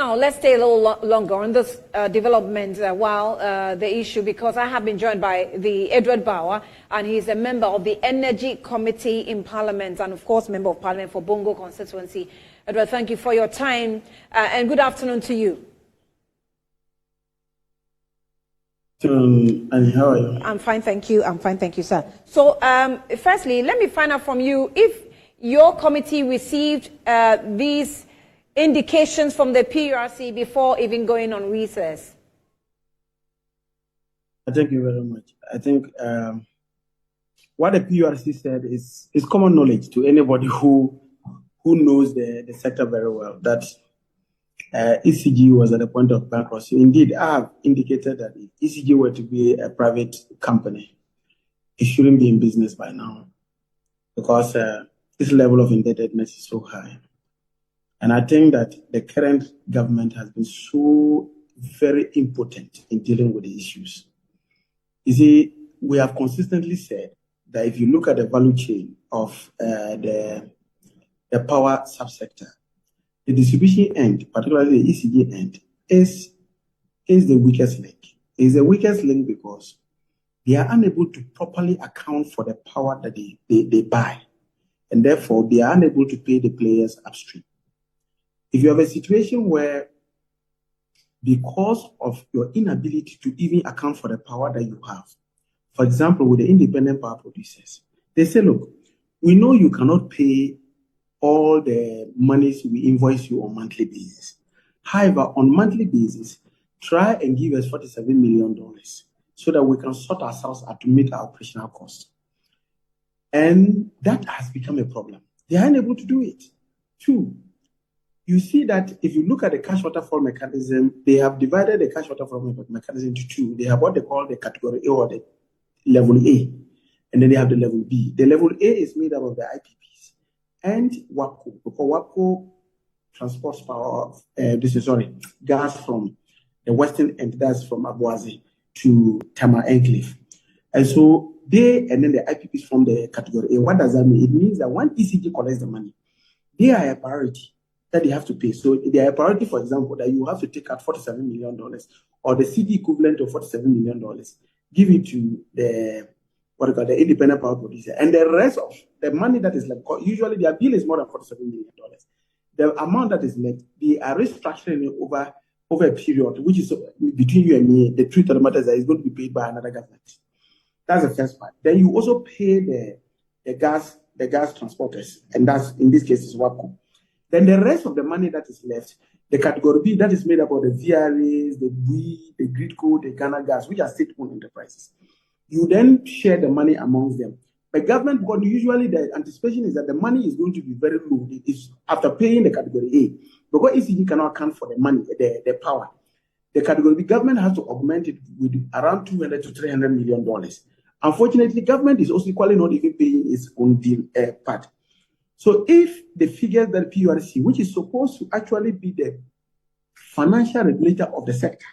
Now, let's stay a little longer on this development while the issue, because I have been joined by the Edward Bauer, and he's a member of the Energy Committee in Parliament, and of course, member of Parliament for Bongo constituency. Edward, thank you for your time, and good afternoon to you. And how are you? I'm fine, thank you. I'm fine, thank you, sir. So, firstly, let me find out from you if your committee received these indications from the PURC before even going on recess. Thank you very much. I think what the PURC said is common knowledge to anybody who knows the sector very well, that ECG was at the point of bankruptcy. Indeed, I have indicated that if ECG were to be a private company, it shouldn't be in business by now, because this level of indebtedness is so high. And I think that the current government has been so very impotent in dealing with the issues. You see, we have consistently said that if you look at the value chain of the power subsector, the distribution end, particularly the ECG end, is the weakest link. It's the weakest link because they are unable to properly account for the power that they buy. And therefore, they are unable to pay the players upstream. If you have a situation where, because of your inability to even account for the power that you have, for example, with the independent power producers, they say, look, we know you cannot pay all the monies we invoice you on monthly basis. However, on monthly basis, try and give us $47 million so that we can sort ourselves out to meet our operational costs. And that has become a problem. They are unable to do it. Two, you see that if you look at the cash waterfall mechanism, they have divided the cash waterfall mechanism into two. They have what they call the category A, or the level A, and then they have the level B. The level A is made up of the IPPs and WAPCO, because WAPCO transports power, gas from the western end, that's from Abuazi to Tama Enclave. And so and then the IPPs from the category A. What does that mean? It means that when ECG collects the money, they are a priority that they have to pay. So they are a priority, for example, that you have to take out $47 million, or the CD equivalent of $47 million, give it to the independent power producer. And the rest of the money that is left, usually their bill is more than $47 million. The amount that is left, they are restructuring it over a period, which is between you and me. The truth of the matter is that it's going to be paid by another government. That's the first part. Then you also pay the gas transporters, and that's, in this case, is WAPCO. Then the rest of the money that is left, the category B, that is made up of the VRAs, the BUI, the Gridco, the Ghana Gas, which are state-owned enterprises. You then share the money amongst them. The government, because usually the anticipation is that the money is going to be very low. It is after paying the category A. Because ECG cannot account for the money, the power. The category B, government has to augment it with around $200 to $300 million. Unfortunately, government is also equally not even paying its own deal part. So if the figures that PURC, which is supposed to actually be the financial regulator of the sector,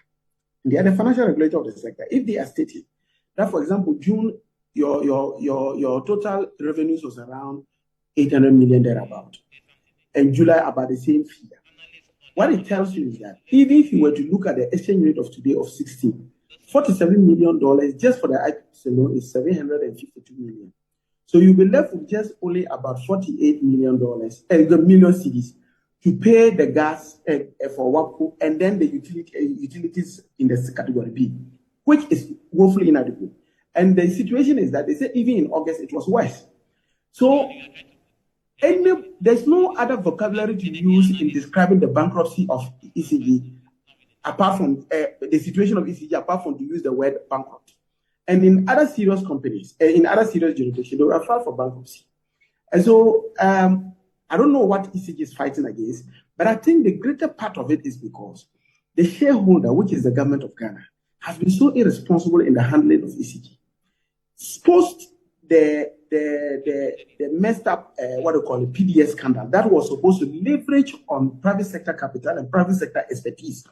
they are the financial regulator of the sector, if they are stating that, for example, June, your total revenues was around 800 million thereabout, and July about the same figure, what it tells you is that even if you were to look at the exchange rate of today of 16, $47 million just for the IPPs alone is $752 million. So you'll be left with just only about $48 million, the million cedis, to pay the gas for WAPCO, and then the utilities in the category B, which is woefully inadequate. And the situation is that they say even in August it was worse. So there's no other vocabulary to use in describing the bankruptcy of ECG, apart from the situation of ECG, apart from to use the word bankrupt. And in other serious companies, in other serious jurisdictions, they will file for bankruptcy. And so I don't know what ECG is fighting against, but I think the greater part of it is because the shareholder, which is the government of Ghana, has been so irresponsible in the handling of ECG. Post the messed up, PDS scandal, that was supposed to leverage on private sector capital and private sector expertise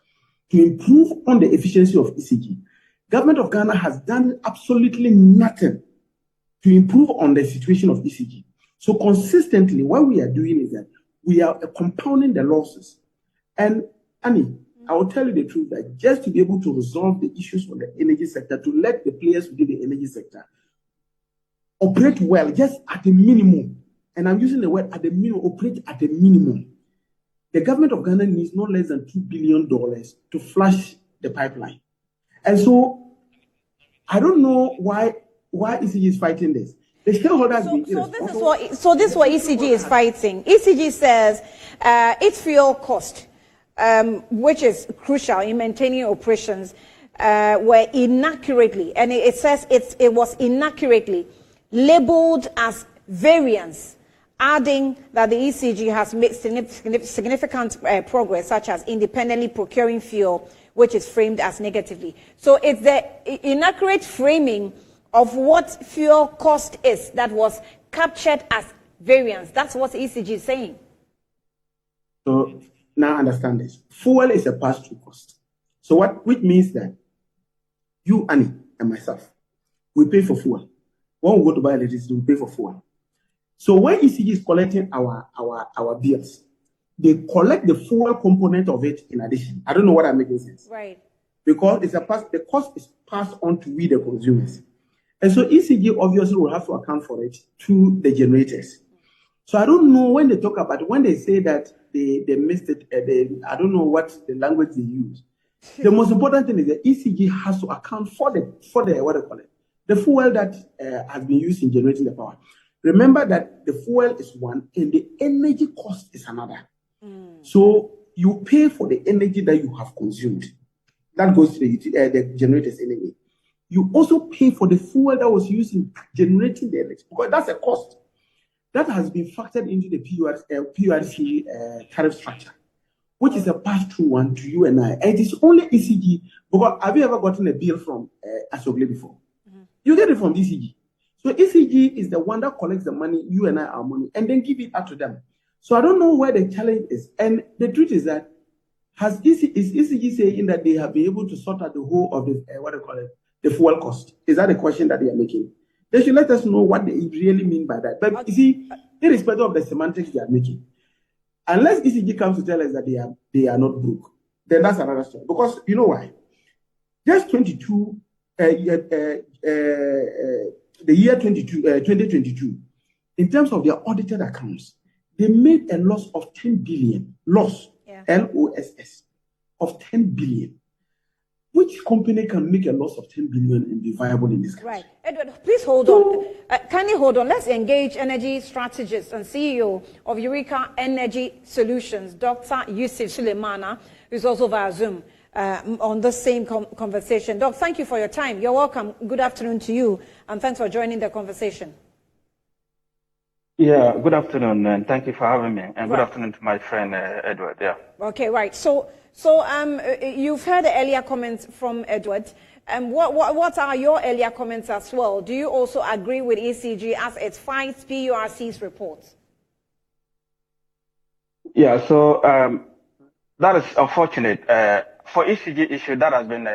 to improve on the efficiency of ECG. Government of Ghana has done absolutely nothing to improve on the situation of ECG. So consistently, what we are doing is that we are compounding the losses. And Annie, I will tell you the truth that just to be able to resolve the issues on the energy sector, to let the players within the energy sector operate well, just at the minimum, and I'm using the word at the minimum, operate at the minimum, the government of Ghana needs no less than $2 billion to flush the pipeline. And so, I don't know why ECG is fighting this. The shareholders so this is what ECG is fighting. ECG says its fuel cost, which is crucial in maintaining operations, were inaccurately, and it says it was inaccurately labeled as variance, adding that the ECG has made significant progress, such as independently procuring fuel, which is framed as negatively. So it's the inaccurate framing of what fuel cost is that was captured as variance. That's what ECG is saying. So now understand this. Fuel is a pass-through cost. So which means that you, Annie, and myself, we pay for fuel. When we go to buy electricity, we pay for fuel. So when ECG is collecting our bills, they collect the fuel component of it in addition. I don't know what I'm making sense. Right. Because the cost is passed on to we, the consumers. And so ECG obviously will have to account for it to the generators. So I don't know when they talk about, when they say that they missed it, I don't know what the language they use. The most important thing is that ECG has to account for the what they call it, the fuel that has been used in generating the power. Remember that the fuel is one and the energy cost is another. So you pay for the energy that you have consumed. That goes to the generators anyway. You also pay for the fuel that was used in generating the electricity, because that's a cost that has been factored into the PURC tariff structure, which is a pass-through one to you and I. And it is only ECG, because have you ever gotten a bill from Asogle before? You get it from ECG. So ECG is the one that collects the money, you and I, our money, and then give it out to them. So I don't know where the challenge is. And the truth is that, is ECG saying that they have been able to sort out the whole of the, the fuel cost? Is that the question that they are making? They should let us know what they really mean by that. But you see, irrespective of the semantics they are making, unless ECG comes to tell us that they are not broke, then that's another story. Because you know why? Just the year 2022, in terms of their audited accounts, they made a loss of 10 billion. Loss, LOSS, of 10 billion. Which company can make a loss of 10 billion and be viable in this country? Right. Edward, please hold on. Can you hold on? Let's engage energy strategist and CEO of Eureka Energy Solutions, Dr. Yusuf Suleimana, who's also via Zoom on the same conversation. Doc, thank you for your time. You're welcome. Good afternoon to you, and thanks for joining the conversation. Yeah, good afternoon, and thank you for having me. And good afternoon to my friend Edward. Yeah. Okay, right. So you've heard the earlier comments from Edward. What are your earlier comments as well? Do you also agree with ECG as it fights PURC's reports? Yeah. So that is unfortunate. For ECG issue, that has been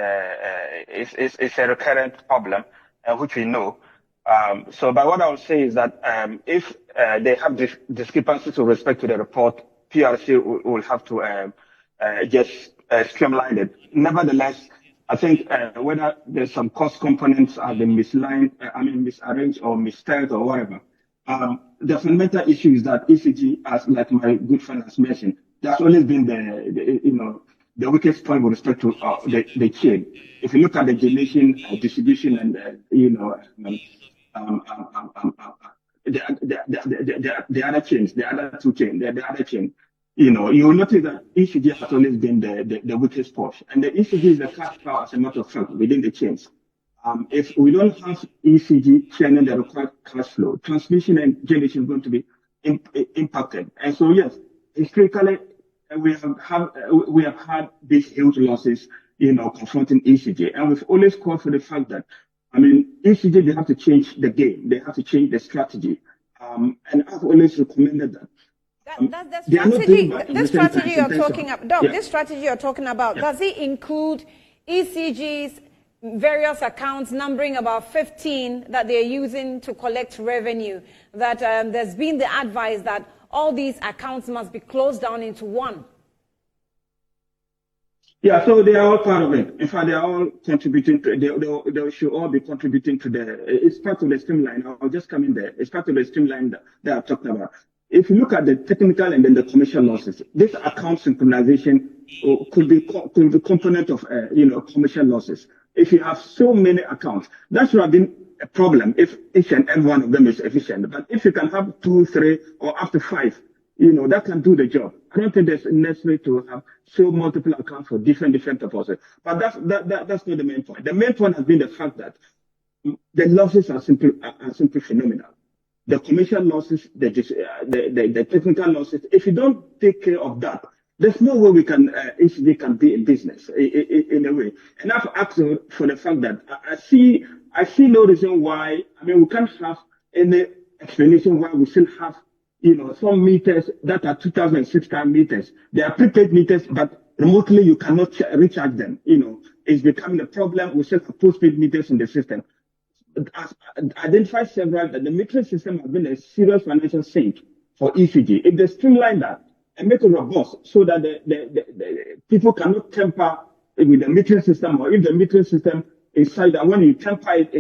it's a recurrent problem, which we know. So, but what I would say is that if they have discrepancies with respect to the report, PURC will have to just streamline it. Nevertheless, I think whether there's some cost components have been misarranged or misspelled or whatever, the fundamental issue is that ECG, as like my good friend has mentioned, that's always been the weakest point with respect to the chain. If you look at the generation, distribution, and the other chains, the other two chains, the other chain, you will notice that ECG has always been the weakest portion. And the ECG is the cash cow, as a matter of fact, within the chains. If we don't have ECG churning the required cash flow, transmission and generation is going to be impacted. And so, yes, historically, we have had these huge losses, confronting ECG. And we've always called for the fact that, ECG, they have to change the game. They have to change the strategy. And I've always recommended that. This strategy you're talking about, Doc, this strategy you're talking about, does it include ECG's various accounts numbering about 15 that they're using to collect revenue? That there's been the advice that all these accounts must be closed down into one. Yeah, so they are all part of it. In fact, they are all contributing to, they should all be contributing to it's part of the streamline. I'll just come in there. It's part of the streamline that I've talked about. If you look at the technical and then the commercial losses, this account synchronization could be component of, commercial losses. If you have so many accounts, that should have been a problem if each and every one of them is efficient. But if you can have 2, 3, or up to 5, that can do the job. I don't think it's necessary to have so multiple accounts for different purposes. But that's not the main point. The main point has been the fact that the losses are simply phenomenal. The commercial losses, the technical losses. If you don't take care of that, there's no way ECG can be in business in a way. And I've asked for the fact that I see no reason why. I mean, we can't have any explanation why we still have some meters that are 2006 meters. They are prepaid meters, but remotely you cannot recharge them. It's becoming a problem. We still have postpaid meters in the system. As identified several that the metering system has been a serious financial sink for ECG. If they streamline that and make it robust so that the people cannot tamper with the metering system, or if the metering system is such that when you tamper it,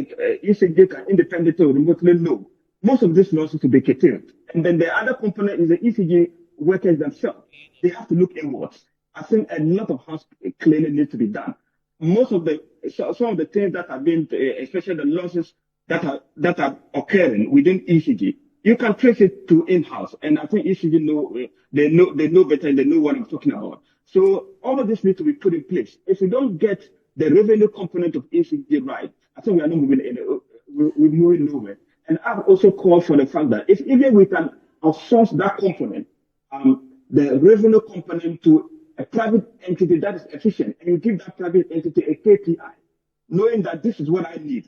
ECG can independently or remotely know, most of these losses will be curtailed. And then the other component is the ECG workers themselves. They have to look inwards. I think a lot of house cleaning needs to be done. Some of the things that have been, especially the losses that are occurring within ECG, you can trace it to in-house. And I think ECG they know better and they know what I'm talking about. So all of this needs to be put in place. If we don't get the revenue component of ECG right, I think we are not we're moving nowhere. And I've also called for the fact that if even we can outsource that component, the revenue component to a private entity that is efficient, and you give that private entity a KPI, knowing that this is what I need,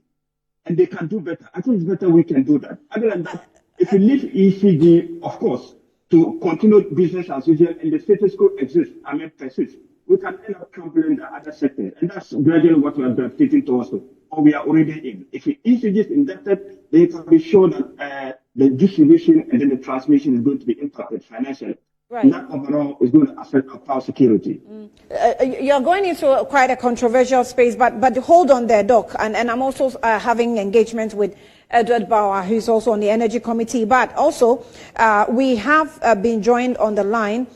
and they can do better. I think it's better we can do that. Other than that, if you leave ECG, of course, to continue business as usual, and the status quo persists, we can end up trampling the other sectors. And that's gradually what we are gravitating towards, or we are already in. If ECG is indebted, then you can be sure that the distribution and then the transmission is going to be impacted financially. Right. And that overall is going to affect our power security. You're going into quite a controversial space, but hold on there, Doc. And I'm also having engagement with Edward Bauer, who's also on the Energy Committee. But also, we have been joined on the line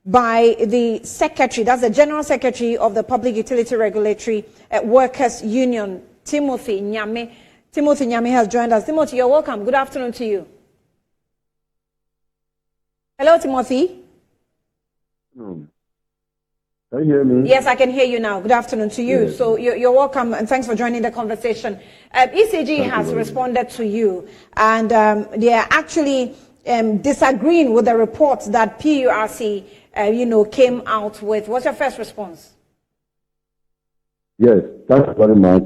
by the secretary, that's the General Secretary of the Public Utility Regulatory Workers Union, Timothy Nyame. Timothy Nyame has joined us. Timothy, you're welcome. Good afternoon to you. Hello, Timothy. Can you hear me? Yes, I can hear you now. Good afternoon to you. Yes. So you're welcome, and thanks for joining the conversation. ECG has responded to you, and they are actually disagreeing with the report that PURC, came out with. What's your first response? Yes, thanks very much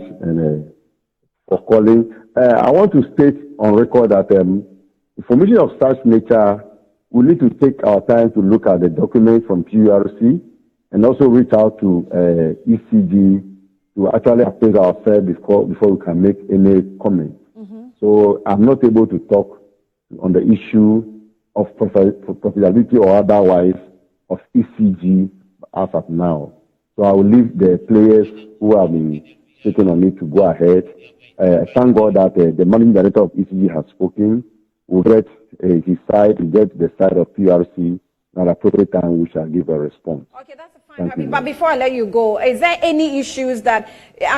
for calling. I want to state on record that information of such nature, we need to take our time to look at the documents from PURC and also reach out to ECG to actually appraise ourselves before we can make any comment. Mm-hmm. So I'm not able to talk on the issue of profitability or otherwise of ECG as of now. So I will leave the players who have been sitting on it to go ahead. Thank God that the managing director of ECG has spoken. We'll get his side, we'll get the side of PURC. At appropriate time, we shall give a response. Okay, that's fine. But before I let you go, is there any issues that,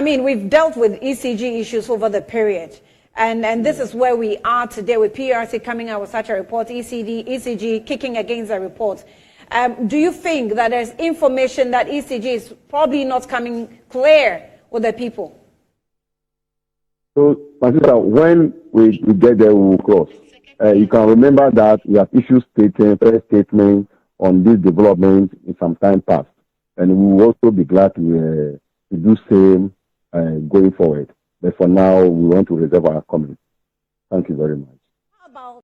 we've dealt with ECG issues over the period, and this is where we are today with PURC coming out with such a report, ECG kicking against the report. Do you think that there's information that ECG is probably not coming clear with the people? So, my sister, when we get there, we will cross. You can remember that we have issued statements on this development in some time past, and we will also be glad to do same going forward. But for now, we want to reserve our comments. Thank you very much.